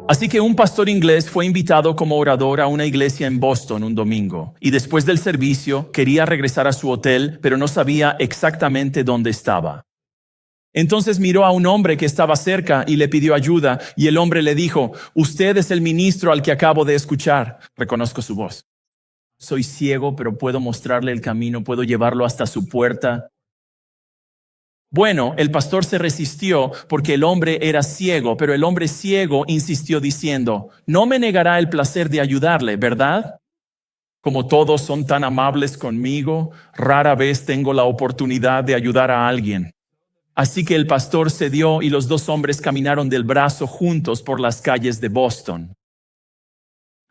Así que un pastor inglés fue invitado como orador a una iglesia en Boston un domingo, y después del servicio quería regresar a su hotel, pero no sabía exactamente dónde estaba. Entonces miró a un hombre que estaba cerca y le pidió ayuda, y el hombre le dijo: «Usted es el ministro al que acabo de escuchar. Reconozco su voz. Soy ciego, pero puedo mostrarle el camino, puedo llevarlo hasta su puerta». Bueno, el pastor se resistió porque el hombre era ciego, pero el hombre ciego insistió diciendo: «No me negará el placer de ayudarle, ¿verdad? Como todos son tan amables conmigo, rara vez tengo la oportunidad de ayudar a alguien». Así que el pastor cedió y los dos hombres caminaron del brazo juntos por las calles de Boston.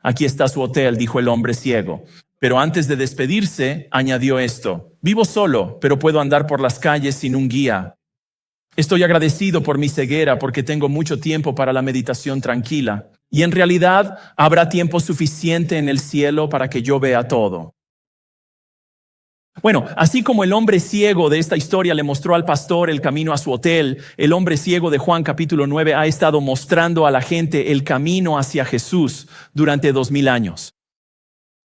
«Aquí está su hotel», dijo el hombre ciego. Pero antes de despedirse, añadió esto: «Vivo solo, pero puedo andar por las calles sin un guía. Estoy agradecido por mi ceguera porque tengo mucho tiempo para la meditación tranquila. Y en realidad habrá tiempo suficiente en el cielo para que yo vea todo». Bueno, así como el hombre ciego de esta historia le mostró al pastor el camino a su hotel, el hombre ciego de Juan capítulo 9 ha estado mostrando a la gente el camino hacia Jesús durante 2000 años.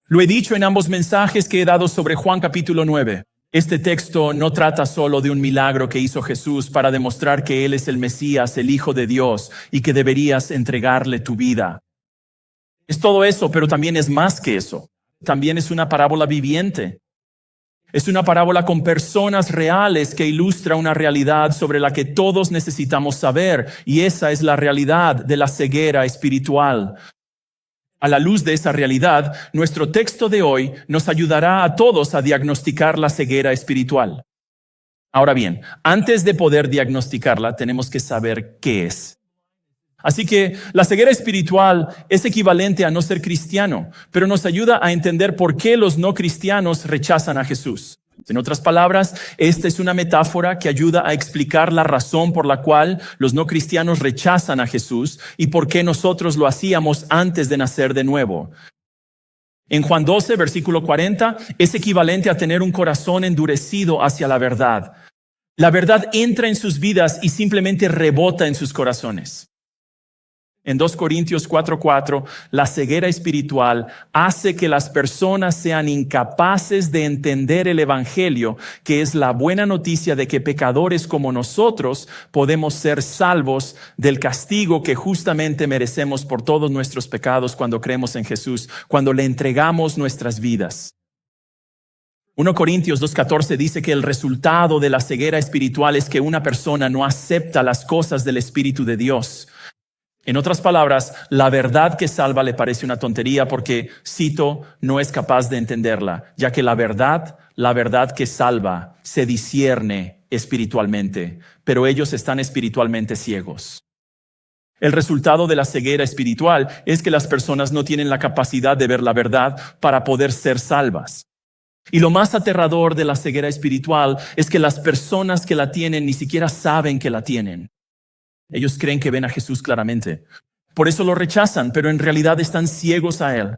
Lo he dicho en ambos mensajes que he dado sobre Juan capítulo 9. Este texto no trata solo de un milagro que hizo Jesús para demostrar que Él es el Mesías, el Hijo de Dios, y que deberías entregarle tu vida. Es todo eso, pero también es más que eso. También es una parábola viviente. Es una parábola con personas reales que ilustra una realidad sobre la que todos necesitamos saber, y esa es la realidad de la ceguera espiritual. A la luz de esa realidad, nuestro texto de hoy nos ayudará a todos a diagnosticar la ceguera espiritual. Ahora bien, antes de poder diagnosticarla, tenemos que saber qué es. Así que la ceguera espiritual es equivalente a no ser cristiano, pero nos ayuda a entender por qué los no cristianos rechazan a Jesús. En otras palabras, esta es una metáfora que ayuda a explicar la razón por la cual los no cristianos rechazan a Jesús y por qué nosotros lo hacíamos antes de nacer de nuevo. En Juan 12, versículo 40, es equivalente a tener un corazón endurecido hacia la verdad. La verdad entra en sus vidas y simplemente rebota en sus corazones. En 2 Corintios 4:4, la ceguera espiritual hace que las personas sean incapaces de entender el evangelio, que es la buena noticia de que pecadores como nosotros podemos ser salvos del castigo que justamente merecemos por todos nuestros pecados cuando creemos en Jesús, cuando le entregamos nuestras vidas. 1 Corintios 2:14 dice que el resultado de la ceguera espiritual es que una persona no acepta las cosas del Espíritu de Dios. En otras palabras, la verdad que salva le parece una tontería porque, cito, no es capaz de entenderla, ya que la verdad que salva se discierne espiritualmente, pero ellos están espiritualmente ciegos. El resultado de la ceguera espiritual es que las personas no tienen la capacidad de ver la verdad para poder ser salvas. Y lo más aterrador de la ceguera espiritual es que las personas que la tienen ni siquiera saben que la tienen. Ellos creen que ven a Jesús claramente. Por eso lo rechazan, pero en realidad están ciegos a Él.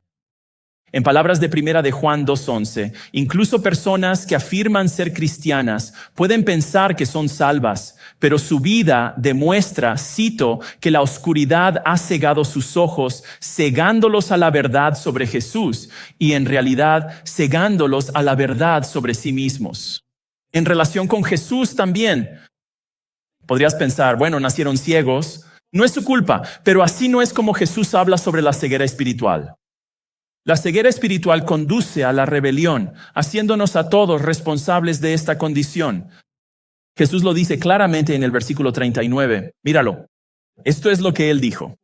En palabras de primera de Juan 2:11, incluso personas que afirman ser cristianas pueden pensar que son salvas, pero su vida demuestra, cito, que la oscuridad ha cegado sus ojos, cegándolos a la verdad sobre Jesús y en realidad cegándolos a la verdad sobre sí mismos. En relación con Jesús también, podrías pensar, bueno, nacieron ciegos, no es su culpa, pero así no es como Jesús habla sobre la ceguera espiritual. La ceguera espiritual conduce a la rebelión, haciéndonos a todos responsables de esta condición. Jesús lo dice claramente en el versículo 39. Míralo. Esto es lo que Él dijo.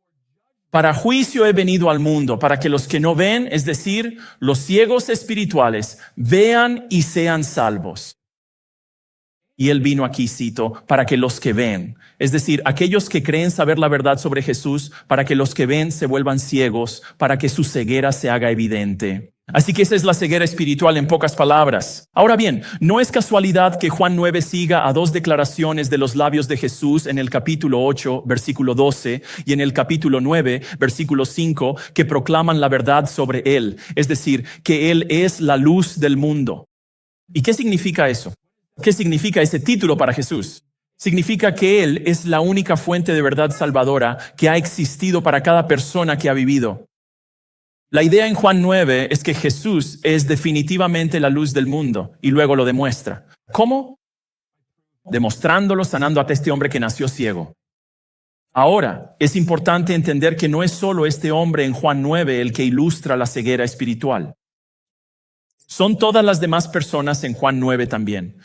Para juicio he venido al mundo, para que los que no ven, es decir, los ciegos espirituales, vean y sean salvos. Y Él vino aquí, cito, para que los que ven, es decir, aquellos que creen saber la verdad sobre Jesús, para que los que ven se vuelvan ciegos, para que su ceguera se haga evidente. Así que esa es la ceguera espiritual en pocas palabras. Ahora bien, no es casualidad que Juan 9 siga a dos declaraciones de los labios de Jesús en el capítulo 8, versículo 12, y en el capítulo 9, versículo 5, que proclaman la verdad sobre Él, es decir, que Él es la luz del mundo. ¿Y qué significa eso? ¿Qué significa ese título para Jesús? Significa que Él es la única fuente de verdad salvadora que ha existido para cada persona que ha vivido. La idea en Juan 9 es que Jesús es definitivamente la luz del mundo y luego lo demuestra. ¿Cómo? Demostrándolo, sanando a este hombre que nació ciego. Ahora, es importante entender que no es solo este hombre en Juan 9 el que ilustra la ceguera espiritual. Son todas las demás personas en Juan 9 también.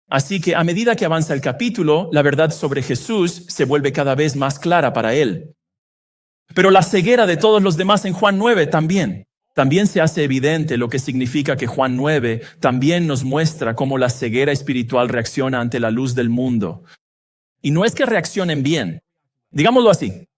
Así que a medida que avanza el capítulo, la verdad sobre Jesús se vuelve cada vez más clara para él. Pero la ceguera de todos los demás en Juan 9 también. También se hace evidente, lo que significa que Juan 9 también nos muestra cómo la ceguera espiritual reacciona ante la luz del mundo. Y no es que reaccionen bien, digámoslo así.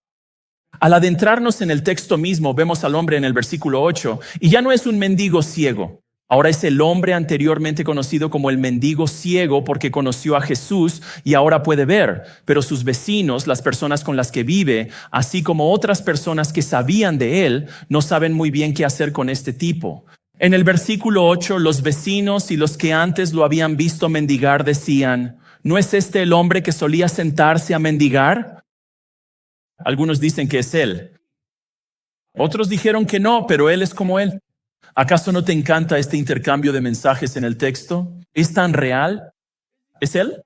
Al adentrarnos en el texto mismo, vemos al hombre en el versículo 8, y ya no es un mendigo ciego. Ahora es el hombre anteriormente conocido como el mendigo ciego porque conoció a Jesús y ahora puede ver, pero sus vecinos, las personas con las que vive, así como otras personas que sabían de él, no saben muy bien qué hacer con este tipo. En el versículo 8, los vecinos y los que antes lo habían visto mendigar decían, ¿no es este el hombre que solía sentarse a mendigar? Algunos dicen que es él. Otros dijeron que no, pero él es como él. ¿Acaso no te encanta este intercambio de mensajes en el texto? ¿Es tan real? ¿Es él?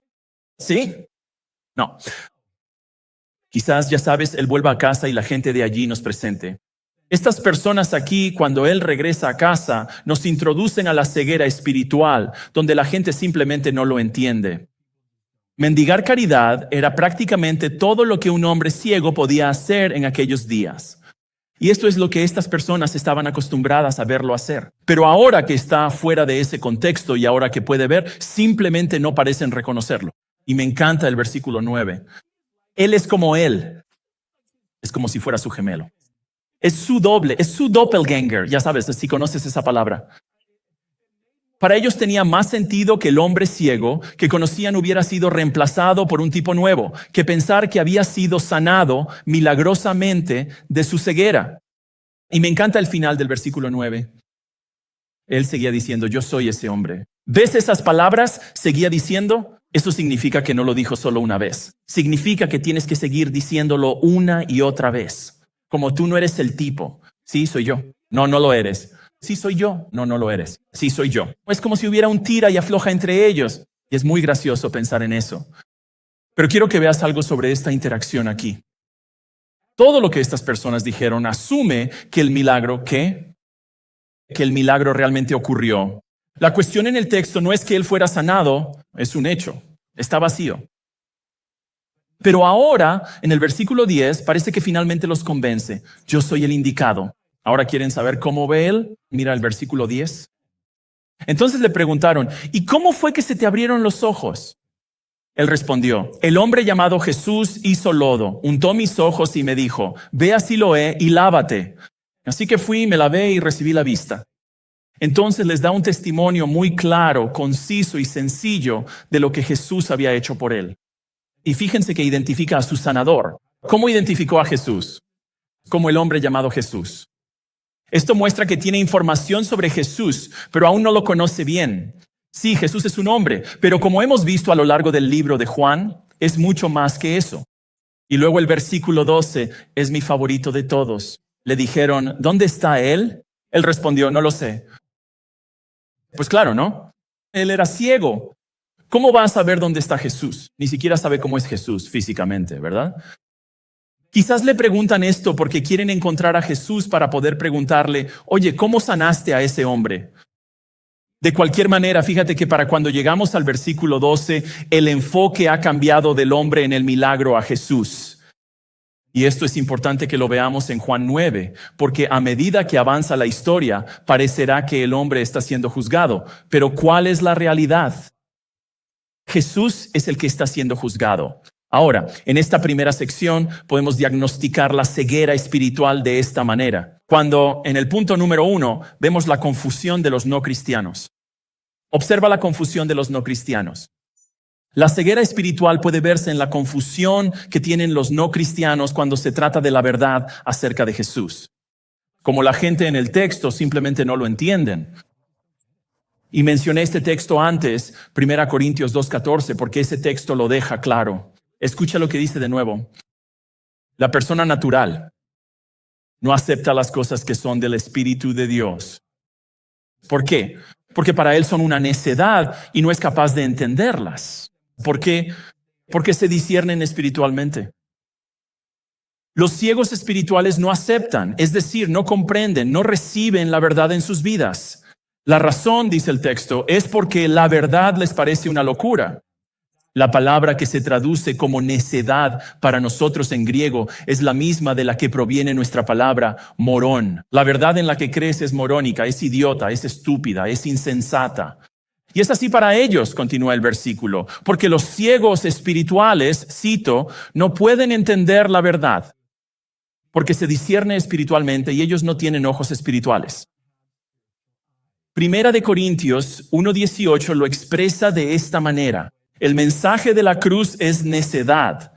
¿Sí? No. Quizás, ya sabes, él vuelva a casa y la gente de allí nos presente. Estas personas aquí, cuando él regresa a casa, nos introducen a la ceguera espiritual, donde la gente simplemente no lo entiende. Mendigar caridad era prácticamente todo lo que un hombre ciego podía hacer en aquellos días. Y esto es lo que estas personas estaban acostumbradas a verlo hacer. Pero ahora que está fuera de ese contexto y ahora que puede ver, simplemente no parecen reconocerlo. Y me encanta el versículo 9. Él es como él. Es como si fuera su gemelo. Es su doble, es su doppelganger. Ya sabes, si conoces esa palabra. Para ellos tenía más sentido que el hombre ciego que conocían hubiera sido reemplazado por un tipo nuevo, que pensar que había sido sanado milagrosamente de su ceguera. Y me encanta el final del versículo 9. Él seguía diciendo, yo soy ese hombre. ¿Ves esas palabras? Seguía diciendo. Eso significa que no lo dijo solo una vez. Significa que tienes que seguir diciéndolo una y otra vez. Como tú no eres el tipo. Sí, soy yo. No, no lo eres. Sí, soy yo. No, no lo eres. Sí, soy yo. Es como si hubiera un tira y afloja entre ellos. Y es muy gracioso pensar en eso. Pero quiero que veas algo sobre esta interacción aquí. Todo lo que estas personas dijeron asume que el milagro, ¿qué? Que el milagro realmente ocurrió. La cuestión en el texto no es que él fuera sanado, es un hecho. Está vacío. Pero ahora, en el versículo 10, parece que finalmente los convence. Yo soy el indicado. Ahora quieren saber cómo ve él. Mira el versículo 10. Entonces le preguntaron, ¿y cómo fue que se te abrieron los ojos? Él respondió, el hombre llamado Jesús hizo lodo, untó mis ojos y me dijo, ve a Siloé y lávate. Así que fui, me lavé y recibí la vista. Entonces les da un testimonio muy claro, conciso y sencillo de lo que Jesús había hecho por él. Y fíjense que identifica a su sanador. ¿Cómo identificó a Jesús? Como el hombre llamado Jesús. Esto muestra que tiene información sobre Jesús, pero aún no lo conoce bien. Sí, Jesús es un hombre, pero como hemos visto a lo largo del libro de Juan, es mucho más que eso. Y luego el versículo 12 es mi favorito de todos. Le dijeron, ¿dónde está él? Él respondió, no lo sé. Pues claro, ¿no? Él era ciego. ¿Cómo va a saber dónde está Jesús? Ni siquiera sabe cómo es Jesús físicamente, ¿verdad? Quizás le preguntan esto porque quieren encontrar a Jesús para poder preguntarle, oye, ¿cómo sanaste a ese hombre? De cualquier manera, fíjate que para cuando llegamos al versículo 12, el enfoque ha cambiado del hombre en el milagro a Jesús. Y esto es importante que lo veamos en Juan 9, porque a medida que avanza la historia, parecerá que el hombre está siendo juzgado. Pero ¿cuál es la realidad? Jesús es el que está siendo juzgado. Ahora, en esta primera sección podemos diagnosticar la ceguera espiritual de esta manera. Cuando en el punto número 1 vemos la confusión de los no cristianos. Observa la confusión de los no cristianos. La ceguera espiritual puede verse en la confusión que tienen los no cristianos cuando se trata de la verdad acerca de Jesús. Como la gente en el texto simplemente no lo entienden. Y mencioné este texto antes, 1 Corintios 2:14, porque ese texto lo deja claro. Escucha lo que dice de nuevo. La persona natural no acepta las cosas que son del Espíritu de Dios. ¿Por qué? Porque para él son una necedad y no es capaz de entenderlas. ¿Por qué? Porque se disciernen espiritualmente. Los ciegos espirituales no aceptan, es decir, no comprenden, no reciben la verdad en sus vidas. La razón, dice el texto, es porque la verdad les parece una locura. La palabra que se traduce como necedad para nosotros en griego es la misma de la que proviene nuestra palabra morón. La verdad en la que crees es morónica, es idiota, es estúpida, es insensata. Y es así para ellos, continúa el versículo, porque los ciegos espirituales, cito, no pueden entender la verdad, porque se discierne espiritualmente y ellos no tienen ojos espirituales. Primera de Corintios 1:18 lo expresa de esta manera. El mensaje de la cruz es necedad.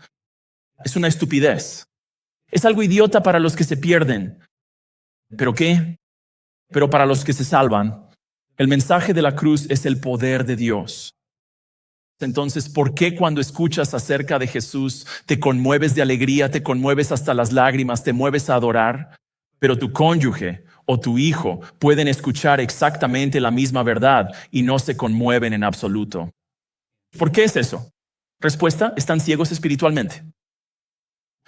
Es una estupidez. Es algo idiota para los que se pierden. ¿Pero qué? Pero para los que se salvan, el mensaje de la cruz es el poder de Dios. Entonces, ¿por qué cuando escuchas acerca de Jesús te conmueves de alegría, te conmueves hasta las lágrimas, te mueves a adorar? Pero tu cónyuge o tu hijo pueden escuchar exactamente la misma verdad y no se conmueven en absoluto. ¿Por qué es eso? Respuesta, están ciegos espiritualmente.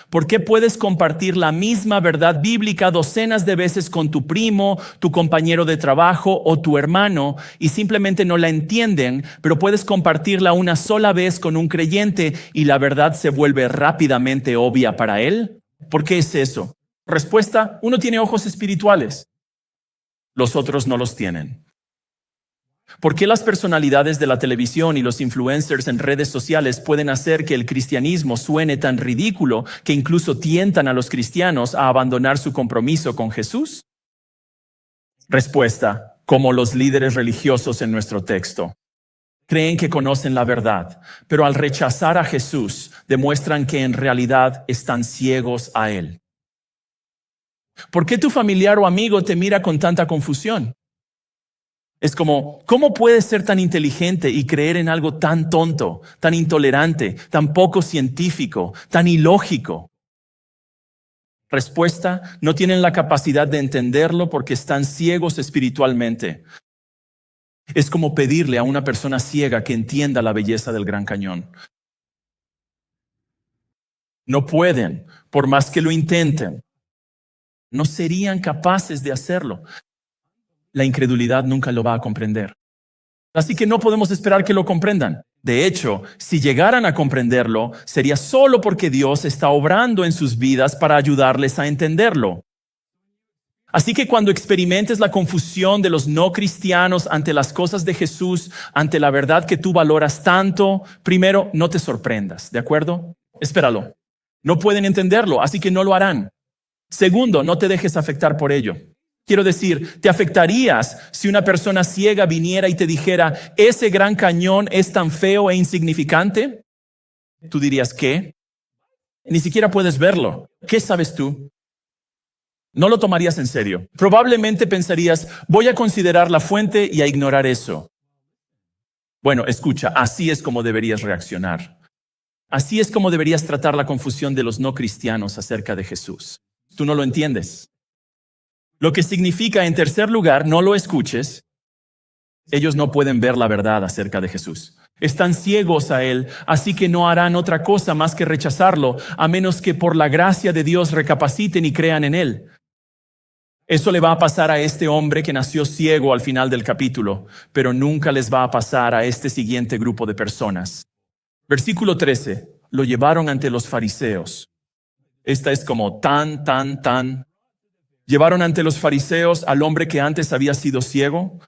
¿Por qué puedes compartir la misma verdad bíblica docenas de veces con tu primo, tu compañero de trabajo o tu hermano y simplemente no la entienden, pero puedes compartirla una sola vez con un creyente y la verdad se vuelve rápidamente obvia para él? ¿Por qué es eso? Respuesta, uno tiene ojos espirituales, los otros no los tienen. ¿Por qué las personalidades de la televisión y los influencers en redes sociales pueden hacer que el cristianismo suene tan ridículo que incluso tientan a los cristianos a abandonar su compromiso con Jesús? Respuesta, como los líderes religiosos en nuestro texto. Creen que conocen la verdad, pero al rechazar a Jesús, demuestran que en realidad están ciegos a Él. ¿Por qué tu familiar o amigo te mira con tanta confusión? Es como, ¿cómo puedes ser tan inteligente y creer en algo tan tonto, tan intolerante, tan poco científico, tan ilógico? Respuesta, no tienen la capacidad de entenderlo porque están ciegos espiritualmente. Es como pedirle a una persona ciega que entienda la belleza del Gran Cañón. No pueden, por más que lo intenten. No serían capaces de hacerlo. La incredulidad nunca lo va a comprender. Así que no podemos esperar que lo comprendan. De hecho, si llegaran a comprenderlo, sería solo porque Dios está obrando en sus vidas para ayudarles a entenderlo. Así que cuando experimentes la confusión de los no cristianos ante las cosas de Jesús, ante la verdad que tú valoras tanto, primero, no te sorprendas, ¿de acuerdo? Espéralo. No pueden entenderlo, así que no lo harán. Segundo, no te dejes afectar por ello. Quiero decir, ¿te afectarías si una persona ciega viniera y te dijera, ese Gran Cañón es tan feo e insignificante? Tú dirías, ¿qué? Ni siquiera puedes verlo. ¿Qué sabes tú? No lo tomarías en serio. Probablemente pensarías, voy a considerar la fuente y a ignorar eso. Bueno, escucha, así es como deberías reaccionar. Así es como deberías tratar la confusión de los no cristianos acerca de Jesús. Tú no lo entiendes. Lo que significa, en tercer lugar, no lo escuches. Ellos no pueden ver la verdad acerca de Jesús. Están ciegos a Él, así que no harán otra cosa más que rechazarlo, a menos que por la gracia de Dios recapaciten y crean en Él. Eso le va a pasar a este hombre que nació ciego al final del capítulo, pero nunca les va a pasar a este siguiente grupo de personas. Versículo 13. Lo llevaron ante los fariseos. Esta es como tan. Llevaron ante los fariseos al hombre que antes había sido ciego.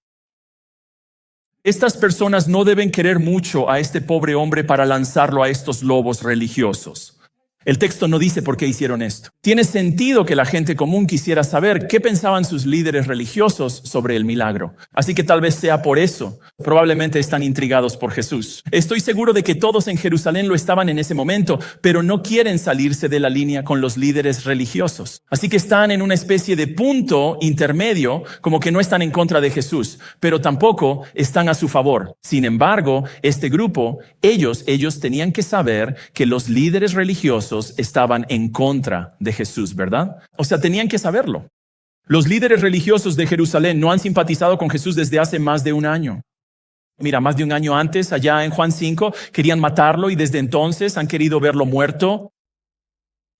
Estas personas no deben querer mucho a este pobre hombre para lanzarlo a estos lobos religiosos. El texto no dice por qué hicieron esto. Tiene sentido que la gente común quisiera saber qué pensaban sus líderes religiosos sobre el milagro. Así que tal vez sea por eso. Probablemente están intrigados por Jesús. Estoy seguro de que todos en Jerusalén lo estaban en ese momento, pero no quieren salirse de la línea con los líderes religiosos. Así que están en una especie de punto intermedio, como que no están en contra de Jesús, pero tampoco están a su favor. Sin embargo, este grupo, ellos tenían que saber que los líderes religiosos estaban en contra de Jesús, ¿verdad? O sea, tenían que saberlo. Los líderes religiosos de Jerusalén no han simpatizado con Jesús desde hace más de un año. Mira, más de un año antes, allá en Juan 5, querían matarlo y desde entonces han querido verlo muerto.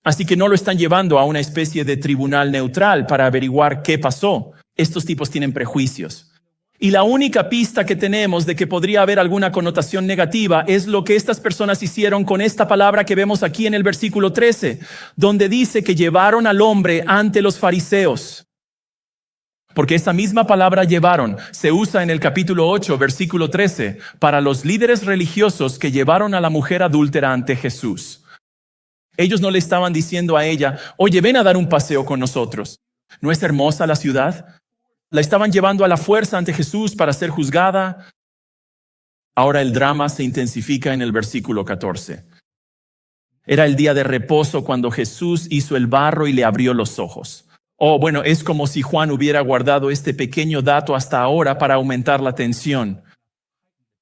Así que no lo están llevando a una especie de tribunal neutral para averiguar qué pasó. Estos tipos tienen prejuicios. Y la única pista que tenemos de que podría haber alguna connotación negativa es lo que estas personas hicieron con esta palabra que vemos aquí en el versículo 13, donde dice que llevaron al hombre ante los fariseos. Porque esa misma palabra llevaron se usa en el capítulo 8, versículo 13, para los líderes religiosos que llevaron a la mujer adúltera ante Jesús. Ellos no le estaban diciendo a ella, oye, ven a dar un paseo con nosotros. ¿No es hermosa la ciudad? La estaban llevando a la fuerza ante Jesús para ser juzgada. Ahora el drama se intensifica en el versículo 14. Era el día de reposo cuando Jesús hizo el barro y le abrió los ojos. Bueno, es como si Juan hubiera guardado este pequeño dato hasta ahora para aumentar la tensión.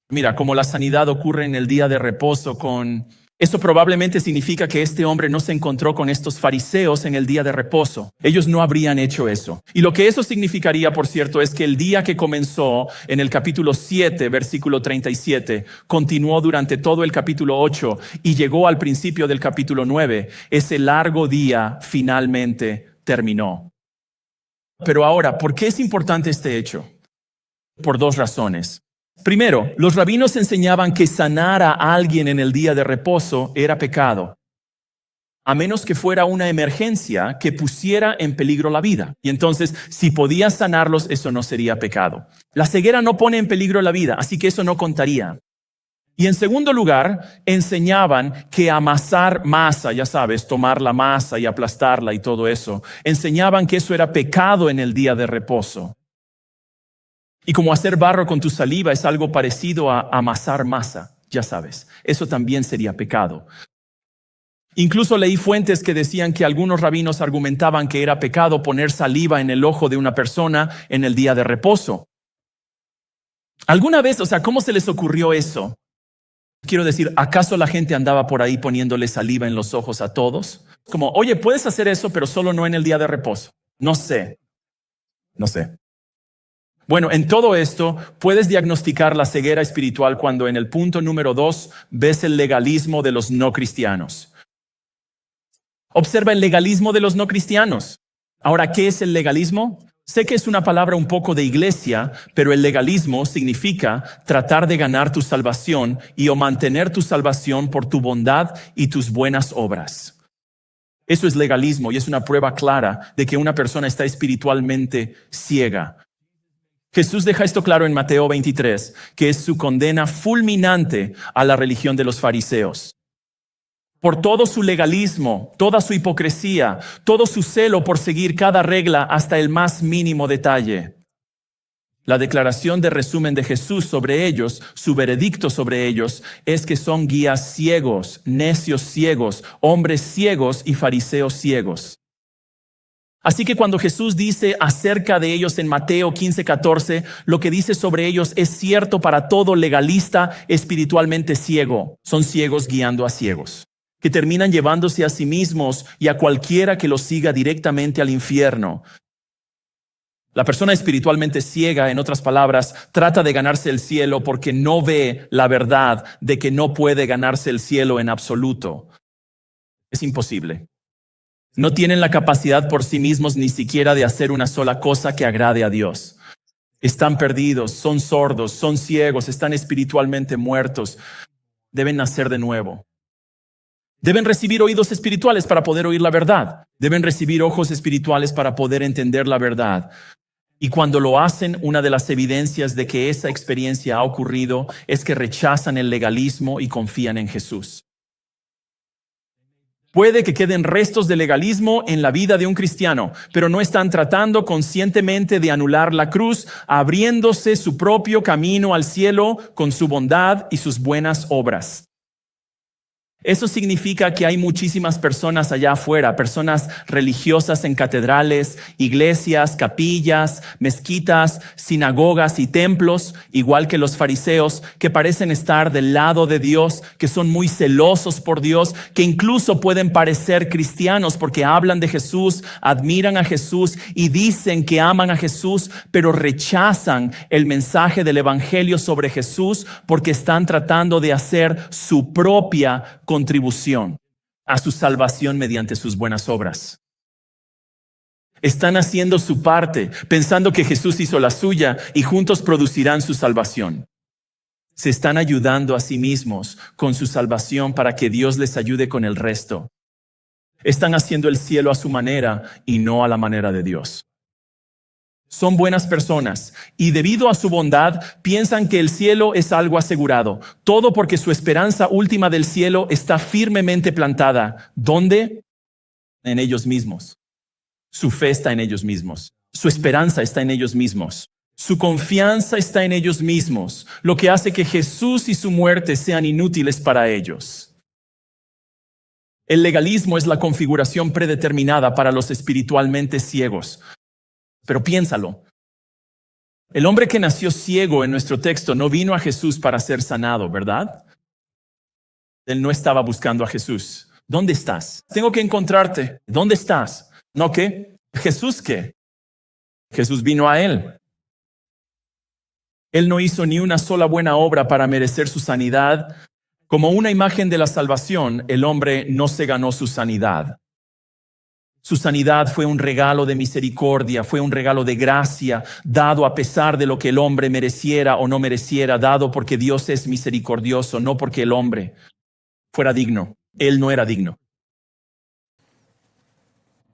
Mira, como la sanidad ocurre en el día de reposo Eso probablemente significa que este hombre no se encontró con estos fariseos en el día de reposo. Ellos no habrían hecho eso. Y lo que eso significaría, por cierto, es que el día que comenzó en el capítulo 7, versículo 37, continuó durante todo el capítulo 8 y llegó al principio del capítulo 9. Ese largo día finalmente terminó. Pero ahora, ¿por qué es importante este hecho? Por dos razones. Primero, los rabinos enseñaban que sanar a alguien en el día de reposo era pecado, a menos que fuera una emergencia que pusiera en peligro la vida. Y entonces, si podías sanarlos, eso no sería pecado. La ceguera no pone en peligro la vida, así que eso no contaría. Y en segundo lugar, enseñaban que amasar masa, ya sabes, tomar la masa y aplastarla y todo eso, enseñaban que eso era pecado en el día de reposo. Y como hacer barro con tu saliva es algo parecido a amasar masa, ya sabes, eso también sería pecado. Incluso leí fuentes que decían que algunos rabinos argumentaban que era pecado poner saliva en el ojo de una persona en el día de reposo. ¿Alguna vez, cómo se les ocurrió eso? Quiero decir, ¿acaso la gente andaba por ahí poniéndole saliva en los ojos a todos? Como, oye, puedes hacer eso, pero solo no en el día de reposo. No sé. Bueno, en todo esto puedes diagnosticar la ceguera espiritual cuando en el punto número 2 ves el legalismo de los no cristianos. Observa el legalismo de los no cristianos. Ahora, ¿qué es el legalismo? Sé que es una palabra un poco de iglesia, pero el legalismo significa tratar de ganar tu salvación o mantener tu salvación por tu bondad y tus buenas obras. Eso es legalismo y es una prueba clara de que una persona está espiritualmente ciega. Jesús deja esto claro en Mateo 23, que es su condena fulminante a la religión de los fariseos. Por todo su legalismo, toda su hipocresía, todo su celo por seguir cada regla hasta el más mínimo detalle. La declaración de resumen de Jesús sobre ellos, su veredicto sobre ellos, es que son guías ciegos, necios ciegos, hombres ciegos y fariseos ciegos. Así que cuando Jesús dice acerca de ellos en Mateo 15:14, lo que dice sobre ellos es cierto para todo legalista espiritualmente ciego. Son ciegos guiando a ciegos, que terminan llevándose a sí mismos y a cualquiera que los siga directamente al infierno. La persona espiritualmente ciega, en otras palabras, trata de ganarse el cielo porque no ve la verdad de que no puede ganarse el cielo en absoluto. Es imposible. No tienen la capacidad por sí mismos ni siquiera de hacer una sola cosa que agrade a Dios. Están perdidos, son sordos, son ciegos, están espiritualmente muertos. Deben nacer de nuevo. Deben recibir oídos espirituales para poder oír la verdad. Deben recibir ojos espirituales para poder entender la verdad. Y cuando lo hacen, una de las evidencias de que esa experiencia ha ocurrido es que rechazan el legalismo y confían en Jesús. Puede que queden restos de legalismo en la vida de un cristiano, pero no están tratando conscientemente de anular la cruz, abriéndose su propio camino al cielo con su bondad y sus buenas obras. Eso significa que hay muchísimas personas allá afuera, personas religiosas en catedrales, iglesias, capillas, mezquitas, sinagogas y templos, igual que los fariseos, que parecen estar del lado de Dios, que son muy celosos por Dios, que incluso pueden parecer cristianos porque hablan de Jesús, admiran a Jesús y dicen que aman a Jesús, pero rechazan el mensaje del evangelio sobre Jesús porque están tratando de hacer su propia contribución a su salvación mediante sus buenas obras. Están haciendo su parte, pensando que Jesús hizo la suya y juntos producirán su salvación. Se están ayudando a sí mismos con su salvación para que Dios les ayude con el resto. Están haciendo el cielo a su manera y no a la manera de Dios. Son buenas personas y debido a su bondad piensan que el cielo es algo asegurado. Todo porque su esperanza última del cielo está firmemente plantada. ¿Dónde? En ellos mismos. Su fe está en ellos mismos. Su esperanza está en ellos mismos. Su confianza está en ellos mismos, lo que hace que Jesús y su muerte sean inútiles para ellos. El legalismo es la configuración predeterminada para los espiritualmente ciegos. Pero piénsalo. El hombre que nació ciego en nuestro texto no vino a Jesús para ser sanado, ¿verdad? Él no estaba buscando a Jesús. ¿Dónde estás? Tengo que encontrarte. ¿Dónde estás? ¿No qué? ¿Jesús qué? Jesús vino a él. Él no hizo ni una sola buena obra para merecer su sanidad. Como una imagen de la salvación, el hombre no se ganó su sanidad. Su sanidad fue un regalo de misericordia, fue un regalo de gracia, dado a pesar de lo que el hombre mereciera o no mereciera, dado porque Dios es misericordioso, no porque el hombre fuera digno. Él no era digno.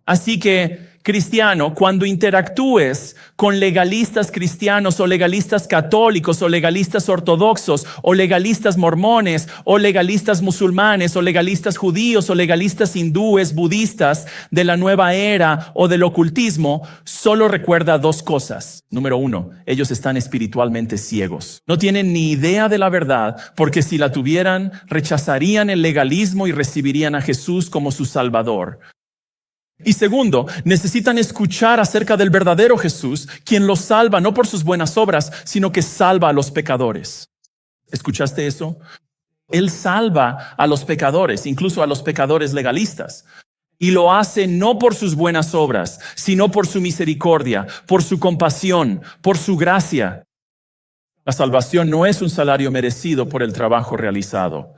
Así que, cristiano, cuando interactúes con legalistas cristianos o legalistas católicos o legalistas ortodoxos o legalistas mormones o legalistas musulmanes o legalistas judíos o legalistas hindúes, budistas de la nueva era o del ocultismo, solo recuerda dos cosas. Número uno, ellos están espiritualmente ciegos. No tienen ni idea de la verdad porque si la tuvieran, rechazarían el legalismo y recibirían a Jesús como su Salvador. Y segundo, necesitan escuchar acerca del verdadero Jesús, quien los salva no por sus buenas obras, sino que salva a los pecadores. ¿Escuchaste eso? Él salva a los pecadores, incluso a los pecadores legalistas. Y lo hace no por sus buenas obras, sino por su misericordia, por su compasión, por su gracia. La salvación no es un salario merecido por el trabajo realizado.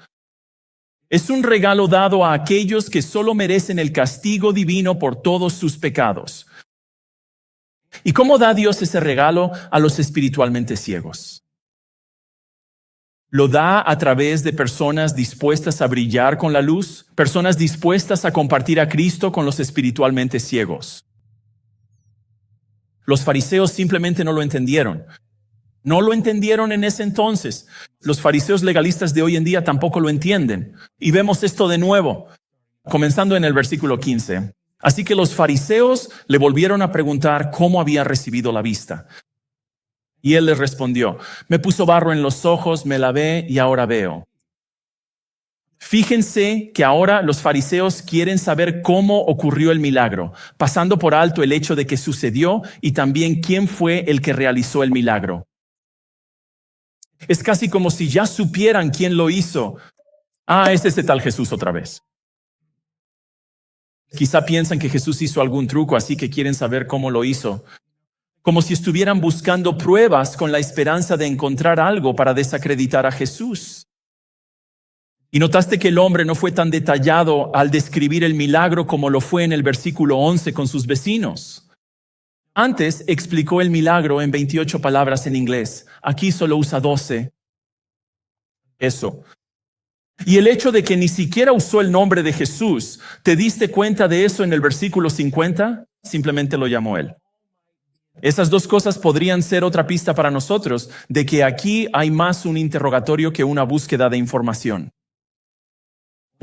Es un regalo dado a aquellos que solo merecen el castigo divino por todos sus pecados. ¿Y cómo da Dios ese regalo a los espiritualmente ciegos? Lo da a través de personas dispuestas a brillar con la luz, personas dispuestas a compartir a Cristo con los espiritualmente ciegos. Los fariseos simplemente no lo entendieron. No lo entendieron en ese entonces. Los fariseos legalistas de hoy en día tampoco lo entienden. Y vemos esto de nuevo, comenzando en el versículo 15. Así que los fariseos le volvieron a preguntar cómo había recibido la vista. Y él les respondió, me puso barro en los ojos, me lavé y ahora veo. Fíjense que ahora los fariseos quieren saber cómo ocurrió el milagro, pasando por alto el hecho de que sucedió y también quién fue el que realizó el milagro. Es casi como si ya supieran quién lo hizo. Es ese tal Jesús otra vez. Quizá piensan que Jesús hizo algún truco, así que quieren saber cómo lo hizo. Como si estuvieran buscando pruebas con la esperanza de encontrar algo para desacreditar a Jesús. Y notaste que el hombre no fue tan detallado al describir el milagro como lo fue en el versículo 11 con sus vecinos. Antes explicó el milagro en 28 palabras en inglés. Aquí solo usa 12. Eso. Y el hecho de que ni siquiera usó el nombre de Jesús, ¿te diste cuenta de eso en el versículo 50? Simplemente lo llamó él. Esas dos cosas podrían ser otra pista para nosotros de que aquí hay más un interrogatorio que una búsqueda de información.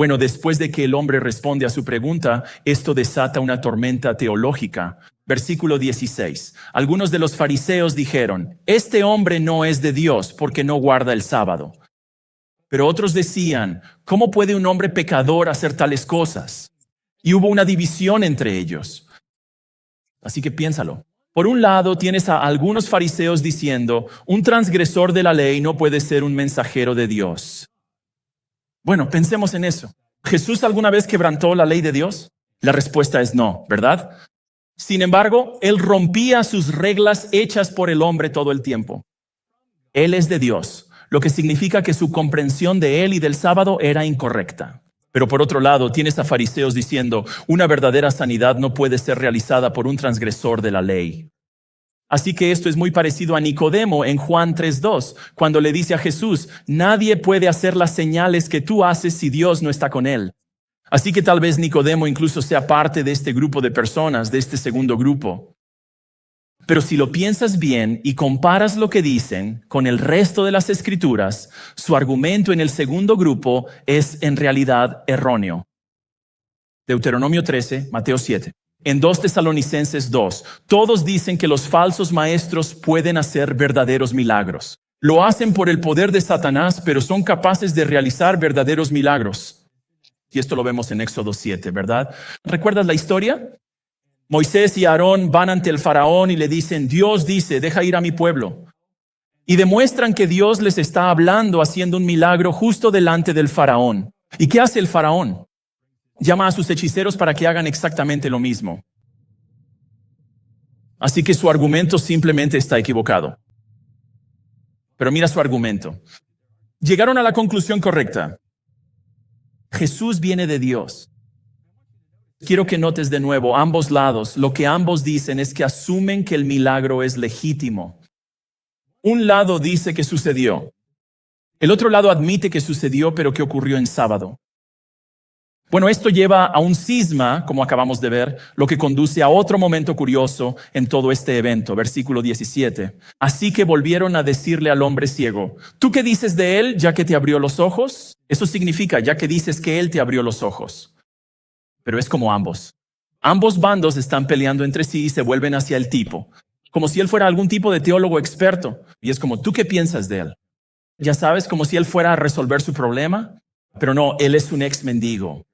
Bueno, después de que el hombre responde a su pregunta, esto desata una tormenta teológica. Versículo 16. Algunos de los fariseos dijeron, este hombre no es de Dios porque no guarda el sábado. Pero otros decían, ¿cómo puede un hombre pecador hacer tales cosas? Y hubo una división entre ellos. Así que piénsalo. Por un lado, tienes a algunos fariseos diciendo, un transgresor de la ley no puede ser un mensajero de Dios. Bueno, pensemos en eso. ¿Jesús alguna vez quebrantó la ley de Dios? La respuesta es no, ¿verdad? Sin embargo, Él rompía sus reglas hechas por el hombre todo el tiempo. Él es de Dios, lo que significa que su comprensión de Él y del sábado era incorrecta. Pero por otro lado, tienes a fariseos diciendo, una verdadera sanidad no puede ser realizada por un transgresor de la ley. Así que esto es muy parecido a Nicodemo en Juan 3:2, cuando le dice a Jesús, nadie puede hacer las señales que tú haces si Dios no está con él. Así que tal vez Nicodemo incluso sea parte de este grupo de personas, de este segundo grupo. Pero si lo piensas bien y comparas lo que dicen con el resto de las escrituras, su argumento en el segundo grupo es en realidad erróneo. Deuteronomio 13, Mateo 7. En 2 Tesalonicenses 2, todos dicen que los falsos maestros pueden hacer verdaderos milagros. Lo hacen por el poder de Satanás, pero son capaces de realizar verdaderos milagros. Y esto lo vemos en Éxodo 7, ¿verdad? ¿Recuerdas la historia? Moisés y Aarón van ante el faraón y le dicen, Dios dice, deja ir a mi pueblo. Y demuestran que Dios les está hablando, haciendo un milagro justo delante del faraón. ¿Y qué hace el faraón? Llama a sus hechiceros para que hagan exactamente lo mismo. Así que su argumento simplemente está equivocado. Pero mira su argumento. Llegaron a la conclusión correcta. Jesús viene de Dios. Quiero que notes de nuevo ambos lados. Lo que ambos dicen es que asumen que el milagro es legítimo. Un lado dice que sucedió. El otro lado admite que sucedió, pero que ocurrió en sábado. Bueno, esto lleva a un cisma, como acabamos de ver, lo que conduce a otro momento curioso en todo este evento. Versículo 17. Así que volvieron a decirle al hombre ciego, ¿tú qué dices de él ya que te abrió los ojos? Eso significa ya que dices que él te abrió los ojos. Pero es como ambos. Ambos bandos están peleando entre sí y se vuelven hacia el tipo, como si él fuera algún tipo de teólogo experto. Y es como, ¿tú qué piensas de él? Ya sabes, como si él fuera a resolver su problema. Pero no, él es un ex mendigo.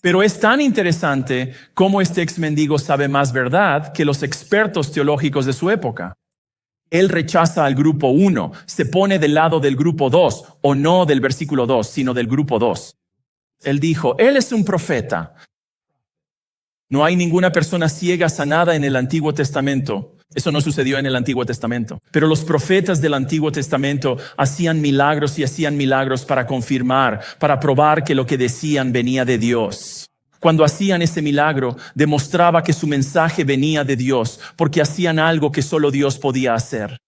Pero es tan interesante cómo este ex mendigo sabe más verdad que los expertos teológicos de su época. Él rechaza al grupo 1, se pone del lado del grupo 2, o no del versículo 2, sino del grupo 2. Él dijo, él es un profeta. No hay ninguna persona ciega sanada en el Antiguo Testamento. Eso no sucedió en el Antiguo Testamento. Pero los profetas del Antiguo Testamento hacían milagros y hacían milagros para confirmar, para probar que lo que decían venía de Dios. Cuando hacían ese milagro, demostraba que su mensaje venía de Dios, porque hacían algo que solo Dios podía hacer.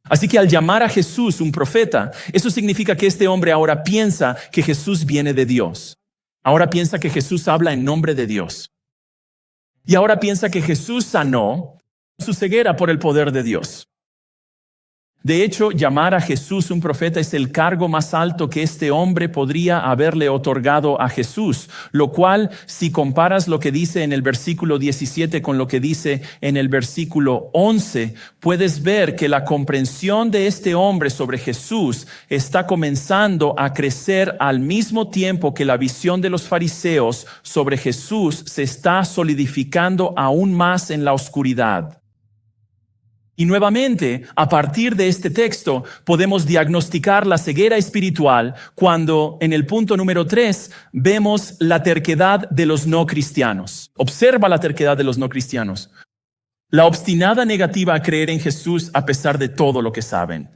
Así que al llamar a Jesús un profeta, eso significa que este hombre ahora piensa que Jesús viene de Dios. Ahora piensa que Jesús habla en nombre de Dios. Y ahora piensa que Jesús sanó su ceguera por el poder de Dios. De hecho, llamar a Jesús un profeta es el cargo más alto que este hombre podría haberle otorgado a Jesús, lo cual, si comparas lo que dice en el versículo 17 con lo que dice en el versículo 11, puedes ver que la comprensión de este hombre sobre Jesús está comenzando a crecer al mismo tiempo que la visión de los fariseos sobre Jesús se está solidificando aún más en la oscuridad. Y nuevamente, a partir de este texto, podemos diagnosticar la ceguera espiritual cuando en el punto número 3 vemos la terquedad de los no cristianos. Observa la terquedad de los no cristianos. La obstinada negativa a creer en Jesús a pesar de todo lo que saben.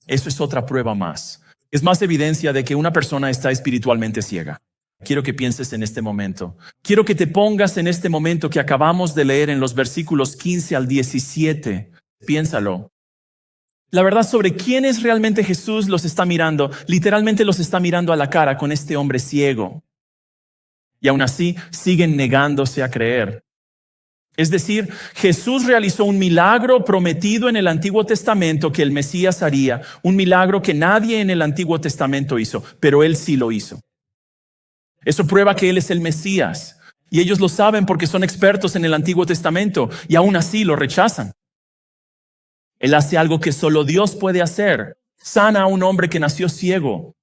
Eso es otra prueba más. Es más evidencia de que una persona está espiritualmente ciega. Quiero que pienses en este momento. Quiero que te pongas en este momento que acabamos de leer en los versículos 15 al 17. Piénsalo. La verdad sobre quién es realmente Jesús los está mirando. Literalmente los está mirando a la cara con este hombre ciego. Y aún así siguen negándose a creer. Es decir, Jesús realizó un milagro prometido en el Antiguo Testamento que el Mesías haría, un milagro que nadie en el Antiguo Testamento hizo, pero Él sí lo hizo. Eso prueba que Él es el Mesías, y ellos lo saben porque son expertos en el Antiguo Testamento, y aún así lo rechazan. Él hace algo que solo Dios puede hacer. Sana a un hombre que nació ciego.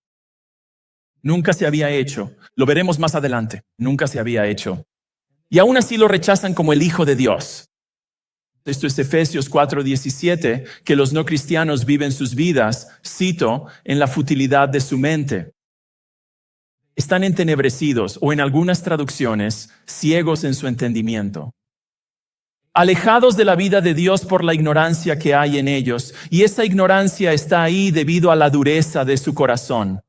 Nunca se había hecho. Lo veremos más adelante. Nunca se había hecho. Y aún así lo rechazan como el Hijo de Dios. Esto es Efesios 4:17, que los no cristianos viven sus vidas, cito, en la futilidad de su mente. Están entenebrecidos, o en algunas traducciones, ciegos en su entendimiento. Alejados de la vida de Dios por la ignorancia que hay en ellos, y esa ignorancia está ahí debido a la dureza de su corazón.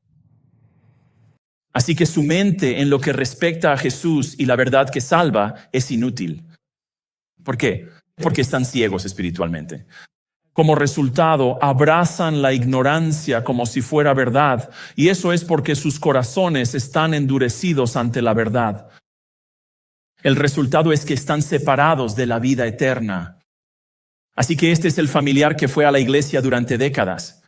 Así que su mente en lo que respecta a Jesús y la verdad que salva es inútil. ¿Por qué? Porque están ciegos espiritualmente. Como resultado, abrazan la ignorancia como si fuera verdad, y eso es porque sus corazones están endurecidos ante la verdad. El resultado es que están separados de la vida eterna. Así que este es el familiar que fue a la iglesia durante décadas.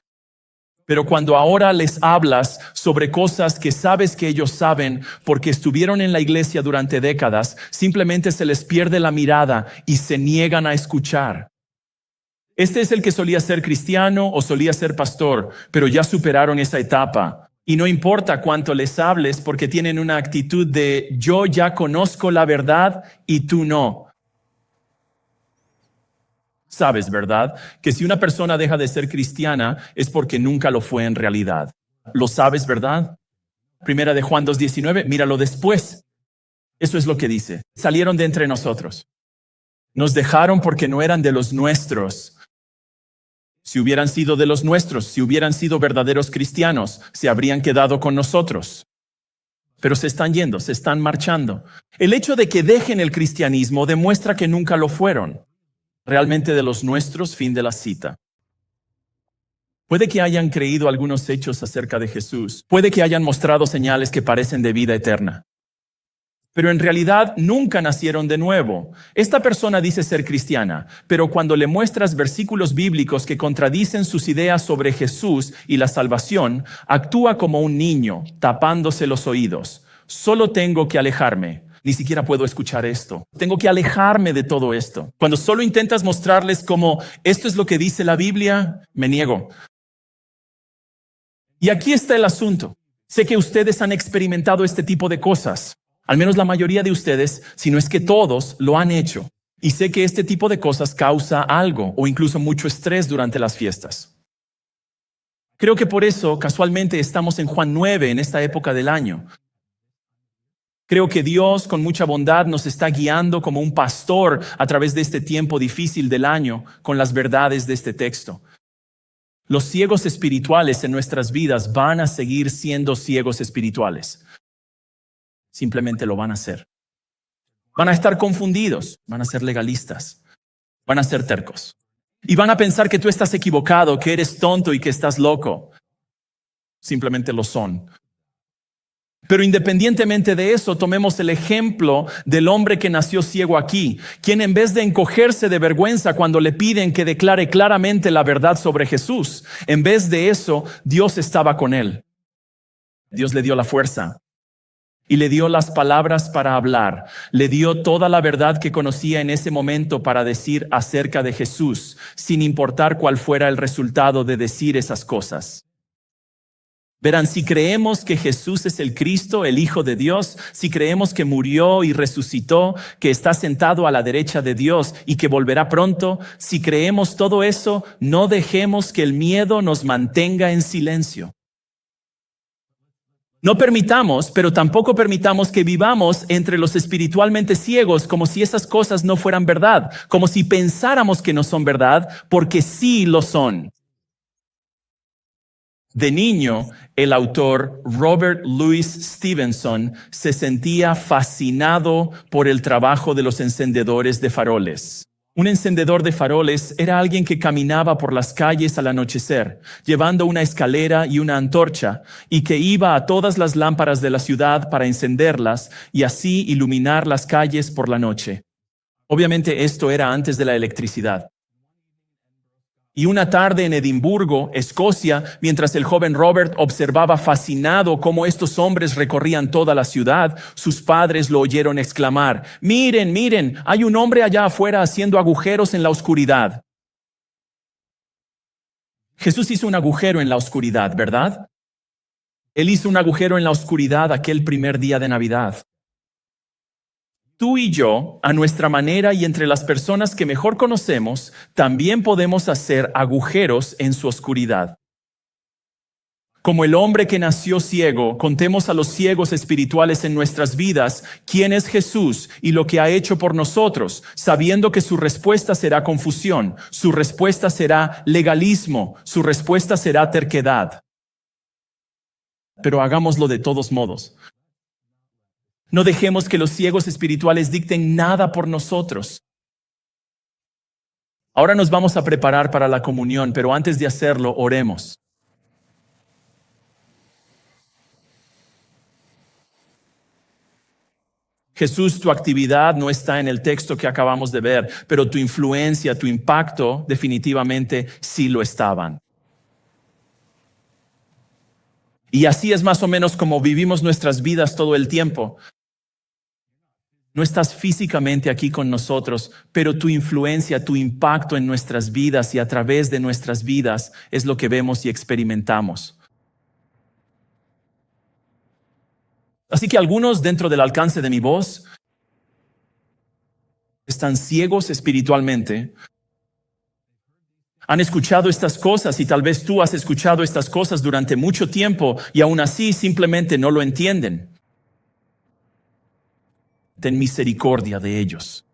Pero cuando ahora les hablas sobre cosas que sabes que ellos saben porque estuvieron en la iglesia durante décadas, simplemente se les pierde la mirada y se niegan a escuchar. Este es el que solía ser cristiano o solía ser pastor, pero ya superaron esa etapa. Y no importa cuánto les hables porque tienen una actitud de yo ya conozco la verdad y tú no. Sabes, ¿verdad? Que si una persona deja de ser cristiana es porque nunca lo fue en realidad. ¿Lo sabes, verdad? Primera de Juan 2:19, míralo después. Eso es lo que dice. Salieron de entre nosotros. Nos dejaron porque no eran de los nuestros. Si hubieran sido de los nuestros, si hubieran sido verdaderos cristianos, se habrían quedado con nosotros. Pero se están yendo, se están marchando. El hecho de que dejen el cristianismo demuestra que nunca lo fueron. Realmente de los nuestros, fin de la cita. Puede que hayan creído algunos hechos acerca de Jesús. Puede que hayan mostrado señales que parecen de vida eterna. Pero en realidad nunca nacieron de nuevo. Esta persona dice ser cristiana, pero cuando le muestras versículos bíblicos que contradicen sus ideas sobre Jesús y la salvación, actúa como un niño, tapándose los oídos. Solo tengo que alejarme. Ni siquiera puedo escuchar esto. Tengo que alejarme de todo esto. Cuando solo intentas mostrarles como esto es lo que dice la Biblia, me niego. Y aquí está el asunto. Sé que ustedes han experimentado este tipo de cosas. Al menos la mayoría de ustedes, si no es que todos, lo han hecho. Y sé que este tipo de cosas causa algo o incluso mucho estrés durante las fiestas. Creo que por eso, casualmente, estamos en Juan 9 en esta época del año. Creo que Dios, con mucha bondad, nos está guiando como un pastor a través de este tiempo difícil del año con las verdades de este texto. Los ciegos espirituales en nuestras vidas van a seguir siendo ciegos espirituales. Simplemente lo van a hacer. Van a estar confundidos, van a ser legalistas, van a ser tercos. Y van a pensar que tú estás equivocado, que eres tonto y que estás loco. Simplemente lo son. Pero independientemente de eso, tomemos el ejemplo del hombre que nació ciego aquí, quien en vez de encogerse de vergüenza cuando le piden que declare claramente la verdad sobre Jesús, en vez de eso, Dios estaba con él. Dios le dio la fuerza. Y le dio las palabras para hablar. Le dio toda la verdad que conocía en ese momento para decir acerca de Jesús, sin importar cuál fuera el resultado de decir esas cosas. Verán, si creemos que Jesús es el Cristo, el Hijo de Dios, si creemos que murió y resucitó, que está sentado a la derecha de Dios y que volverá pronto, si creemos todo eso, no dejemos que el miedo nos mantenga en silencio. No permitamos, pero tampoco permitamos que vivamos entre los espiritualmente ciegos como si esas cosas no fueran verdad, como si pensáramos que no son verdad, porque sí lo son. De niño, el autor Robert Louis Stevenson se sentía fascinado por el trabajo de los encendedores de faroles. Un encendedor de faroles era alguien que caminaba por las calles al anochecer, llevando una escalera y una antorcha, y que iba a todas las lámparas de la ciudad para encenderlas y así iluminar las calles por la noche. Obviamente esto era antes de la electricidad. Y una tarde en Edimburgo, Escocia, mientras el joven Robert observaba fascinado cómo estos hombres recorrían toda la ciudad, sus padres lo oyeron exclamar: «Miren, miren, hay un hombre allá afuera haciendo agujeros en la oscuridad». Jesús hizo un agujero en la oscuridad, ¿verdad? Él hizo un agujero en la oscuridad aquel primer día de Navidad. Tú y yo, a nuestra manera y entre las personas que mejor conocemos, también podemos hacer agujeros en su oscuridad. Como el hombre que nació ciego, contemos a los ciegos espirituales en nuestras vidas quién es Jesús y lo que ha hecho por nosotros, sabiendo que su respuesta será confusión, su respuesta será legalismo, su respuesta será terquedad. Pero hagámoslo de todos modos. No dejemos que los ciegos espirituales dicten nada por nosotros. Ahora nos vamos a preparar para la comunión, pero antes de hacerlo, oremos. Jesús, tu actividad no está en el texto que acabamos de ver, pero tu influencia, tu impacto, definitivamente sí lo estaban. Y así es más o menos como vivimos nuestras vidas todo el tiempo. No estás físicamente aquí con nosotros, pero tu influencia, tu impacto en nuestras vidas y a través de nuestras vidas es lo que vemos y experimentamos. Así que algunos dentro del alcance de mi voz están ciegos espiritualmente. Han escuchado estas cosas y tal vez tú has escuchado estas cosas durante mucho tiempo y aún así simplemente no lo entienden. Ten misericordia de ellos.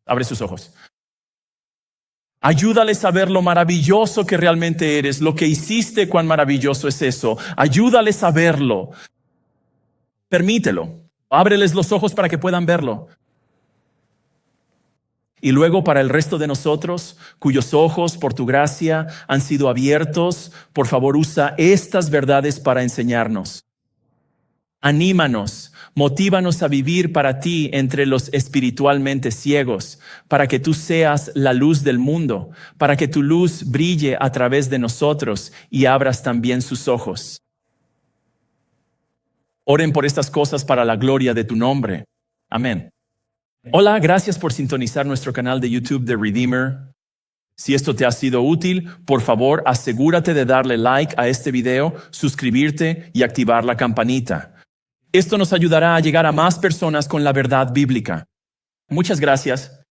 Abre sus ojos. Ayúdales a ver lo maravilloso que realmente eres, lo que hiciste, cuán maravilloso es eso. Ayúdales a verlo. Permítelo. Ábreles los ojos para que puedan verlo. Y luego para el resto de nosotros, cuyos ojos por tu gracia han sido abiertos, por favor usa estas verdades para enseñarnos. Anímanos, motívanos a vivir para ti entre los espiritualmente ciegos, para que tú seas la luz del mundo, para que tu luz brille a través de nosotros y abras también sus ojos. Oren por estas cosas para la gloria de tu nombre. Amén. Hola, gracias por sintonizar nuestro canal de YouTube de Redeemer. Si esto te ha sido útil, por favor, asegúrate de darle like a este video, suscribirte y activar la campanita. Esto nos ayudará a llegar a más personas con la verdad bíblica. Muchas gracias.